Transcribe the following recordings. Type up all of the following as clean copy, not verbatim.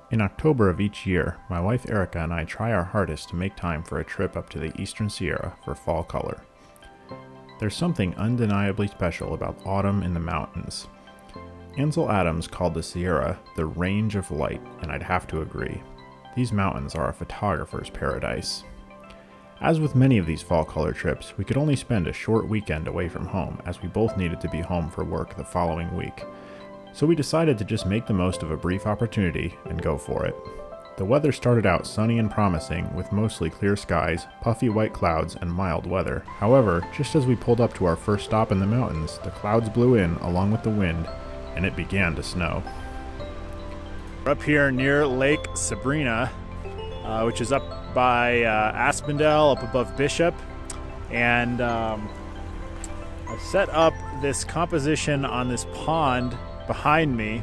In October of each year, my wife Erica and I try our hardest to make time for a trip up to the Eastern Sierra for fall color. There's something undeniably special about autumn in the mountains. Ansel Adams called the Sierra the range of light, and I'd have to agree. These mountains are a photographer's paradise. As with many of these fall color trips, we could only spend a short weekend away from home as we both needed to be home for work the following week. So we decided to just make the most of a brief opportunity and go for it. The weather started out sunny and promising with mostly clear skies, puffy white clouds, and mild weather. However, just as we pulled up to our first stop in the mountains, the clouds blew in along with the wind, and it began to snow. We're up here near Lake Sabrina, which is up by Aspendell, up above Bishop, and I've set up this composition on this pond behind me.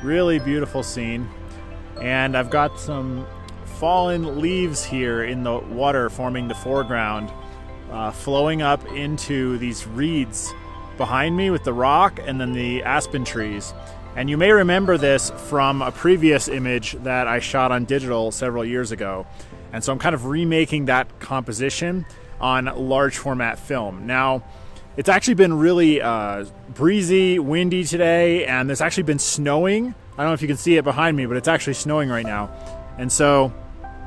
Really beautiful scene, and I've got some fallen leaves here in the water forming the foreground, flowing up into these reeds behind me with the rock and then the aspen trees. And you may remember this from a previous image that I shot on digital several years ago, and so I'm kind of remaking that composition on large format film. Now, it's actually been really breezy, windy today, and there's actually been snowing. I don't know if you can see it behind me, but it's actually snowing right now. And so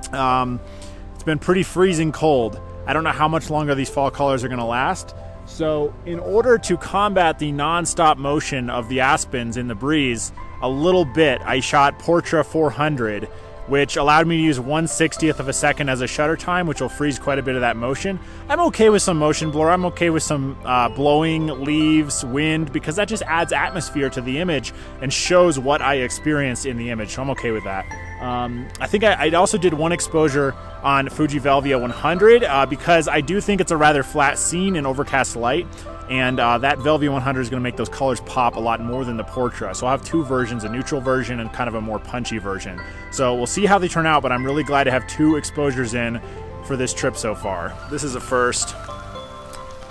it's been pretty freezing cold. I don't know how much longer these fall colors are going to last. So in order to combat the non-stop motion of the aspens in the breeze a little bit, I shot Portra 400, which allowed me to use 1/60th of a second as a shutter time, which will freeze quite a bit of that motion. I'm okay with some motion blur. I'm okay with some blowing leaves, wind, because that just adds atmosphere to the image and shows what I experienced in the image, so I'm okay with that. I think I also did one exposure on Fuji Velvia 100 because I do think it's a rather flat scene in overcast light, and that Velvia 100 is going to make those colors pop a lot more than the Portra. So I'll have two versions, a neutral version and kind of a more punchy version. So we'll see how they turn out, but I'm really glad to have two exposures in for this trip so far. This is a first.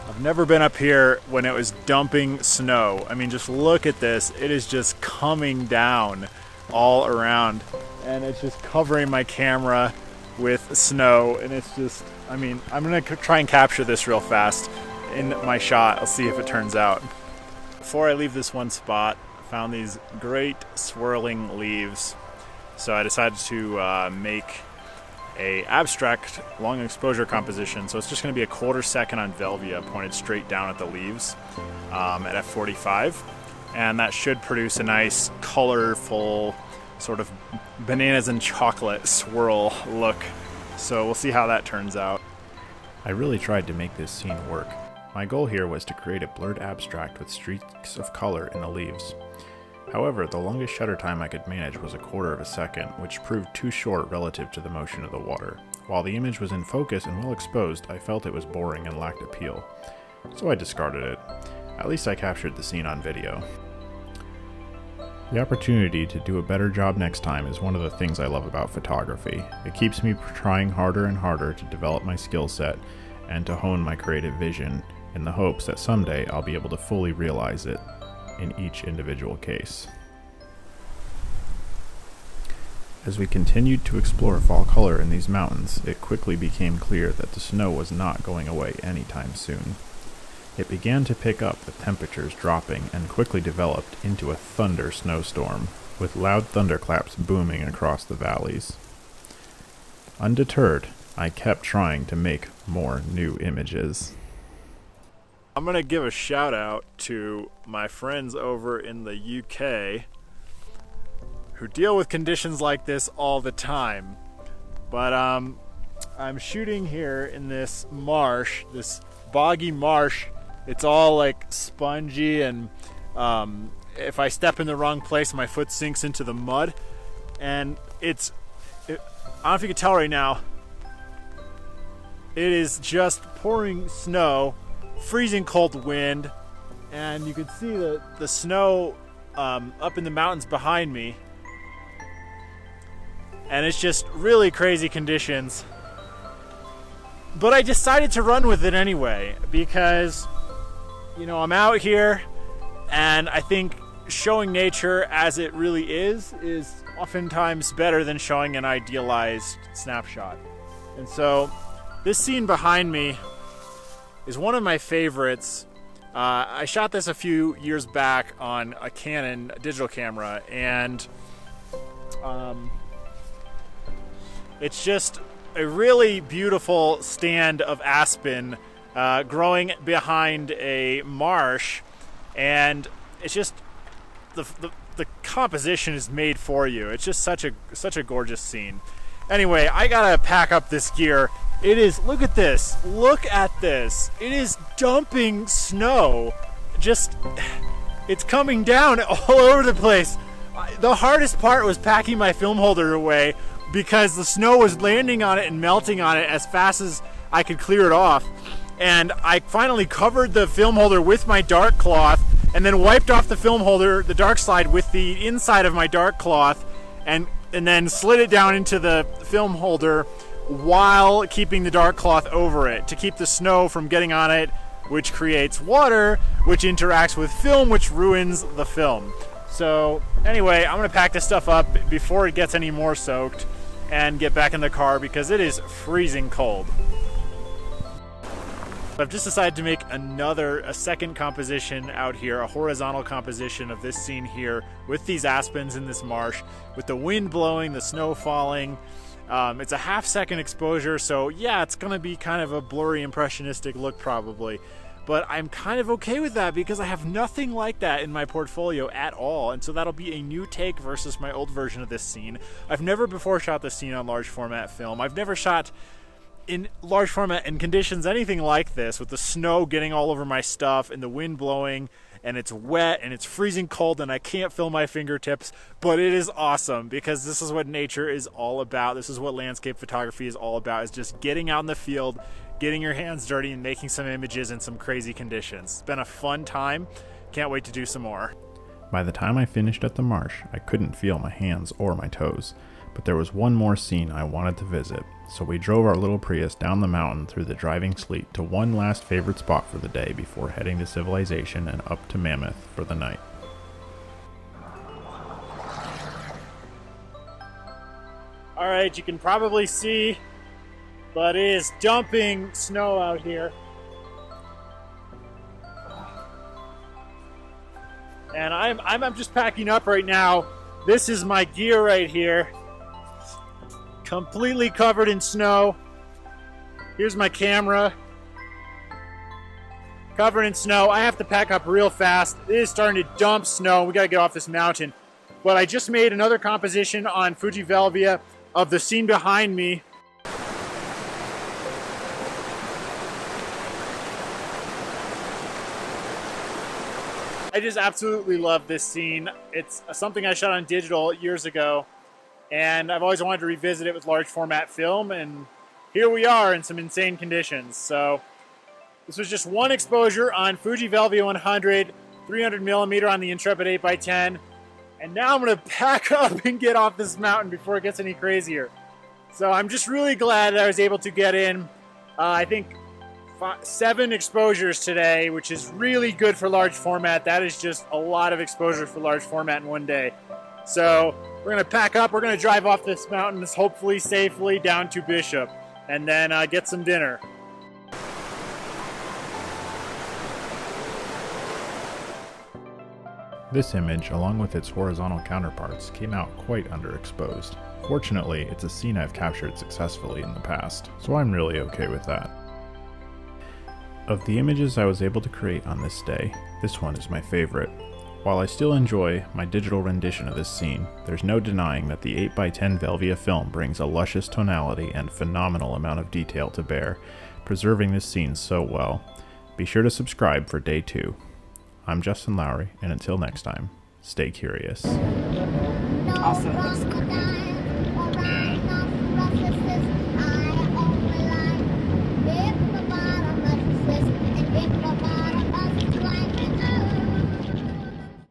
I've never been up here when it was dumping snow. I mean, just look at this. It is just coming down all around, and it's just covering my camera with snow, and it's just, I mean, I'm gonna try and capture this real fast in my shot. I'll see if it turns out. Before I leave this one spot, I found these great swirling leaves, so I decided to make a abstract long exposure composition. So it's just going to be a 1/4 second on Velvia pointed straight down at the leaves at f/45, and that should produce a nice colorful sort of bananas and chocolate swirl look. So we'll see how that turns out. I really tried to make this scene work. My goal here was to create a blurred abstract with streaks of color in the leaves. However, the longest shutter time I could manage was a 1/4 second, which proved too short relative to the motion of the water. While the image was in focus and well exposed, I felt it was boring and lacked appeal. So I discarded it. At least I captured the scene on video. The opportunity to do a better job next time is one of the things I love about photography. It keeps me trying harder and harder to develop my skill set and to hone my creative vision in the hopes that someday I'll be able to fully realize it in each individual case. As we continued to explore fall color in these mountains, it quickly became clear that the snow was not going away anytime soon. It began to pick up with temperatures dropping and quickly developed into a thunder snowstorm, with loud thunderclaps booming across the valleys. Undeterred, I kept trying to make more new images. I'm going to give a shout out to my friends over in the UK who deal with conditions like this all the time. But I'm shooting here in this marsh, this boggy marsh. It's all like spongy, and if I step in the wrong place, my foot sinks into the mud. And I don't know if you can tell right now, it is just pouring snow, freezing cold wind, and you can see the snow up in the mountains behind me, and it's just really crazy conditions. But I decided to run with it anyway because, you know, I'm out here, and I think showing nature as it really is oftentimes better than showing an idealized snapshot. And so this scene behind me is one of my favorites. I shot this a few years back on a Canon digital camera, and it's just a really beautiful stand of aspen growing behind a marsh, and it's just the composition is made for you. It's just such a gorgeous scene. Anyway, I gotta pack up this gear. It is, look at this, it is dumping snow. Just, it's coming down all over the place. The hardest part was packing my film holder away because the snow was landing on it and melting on it as fast as I could clear it off. And I finally covered the film holder with my dark cloth and then wiped off the film holder, the dark side, with the inside of my dark cloth, and then slid it down into the film holder while keeping the dark cloth over it to keep the snow from getting on it, which creates water, which interacts with film, which ruins the film. So anyway, I'm gonna pack this stuff up before it gets any more soaked and get back in the car because it is freezing cold. I've just decided to make a second composition out here, a horizontal composition of this scene here with these aspens in this marsh, with the wind blowing, the snow falling. It's a half-second exposure, so yeah, it's gonna be kind of a blurry, impressionistic look probably. But I'm kind of okay with that because I have nothing like that in my portfolio at all, and so that'll be a new take versus my old version of this scene. I've never before shot this scene on large format film. I've never shot in large format and conditions anything like this, with the snow getting all over my stuff and the wind blowing, and it's wet and it's freezing cold and I can't feel my fingertips, but it is awesome because this is what nature is all about. This is what landscape photography is all about, is just getting out in the field, getting your hands dirty and making some images in some crazy conditions. It's been a fun time. Can't wait to do some more. By the time I finished at the marsh, I couldn't feel my hands or my toes, but there was one more scene I wanted to visit, so we drove our little Prius down the mountain through the driving sleet to one last favorite spot for the day before heading to civilization and up to Mammoth for the night. Alright, you can probably see, but it is dumping snow out here. And I'm just packing up right now. This is my gear right here. Completely covered in snow. Here's my camera. Covered in snow. I have to pack up real fast. It is starting to dump snow. We gotta get off this mountain. But I just made another composition on Fuji Velvia of the scene behind me. I just absolutely love this scene. It's something I shot on digital years ago, and I've always wanted to revisit it with large format film, and here we are in some insane conditions. So this was just one exposure on Fuji Velvia 100, 300mm on the Intrepid 8x10, and now I'm gonna pack up and get off this mountain before it gets any crazier. So I'm just really glad that I was able to get in, I think, 7 exposures today, which is really good for large format. That is just a lot of exposure for large format in one day. So we're gonna pack up, we're gonna drive off this mountain, hopefully safely down to Bishop, and then get some dinner. This image, along with its horizontal counterparts, came out quite underexposed. Fortunately, it's a scene I've captured successfully in the past, so I'm really okay with that. Of the images I was able to create on this day, this one is my favorite. While I still enjoy my digital rendition of this scene, there's no denying that the 8x10 Velvia film brings a luscious tonality and phenomenal amount of detail to bear, preserving this scene so well. Be sure to subscribe for day 2. I'm Justin Lowry, and until next time, stay curious. Awesome. Bye.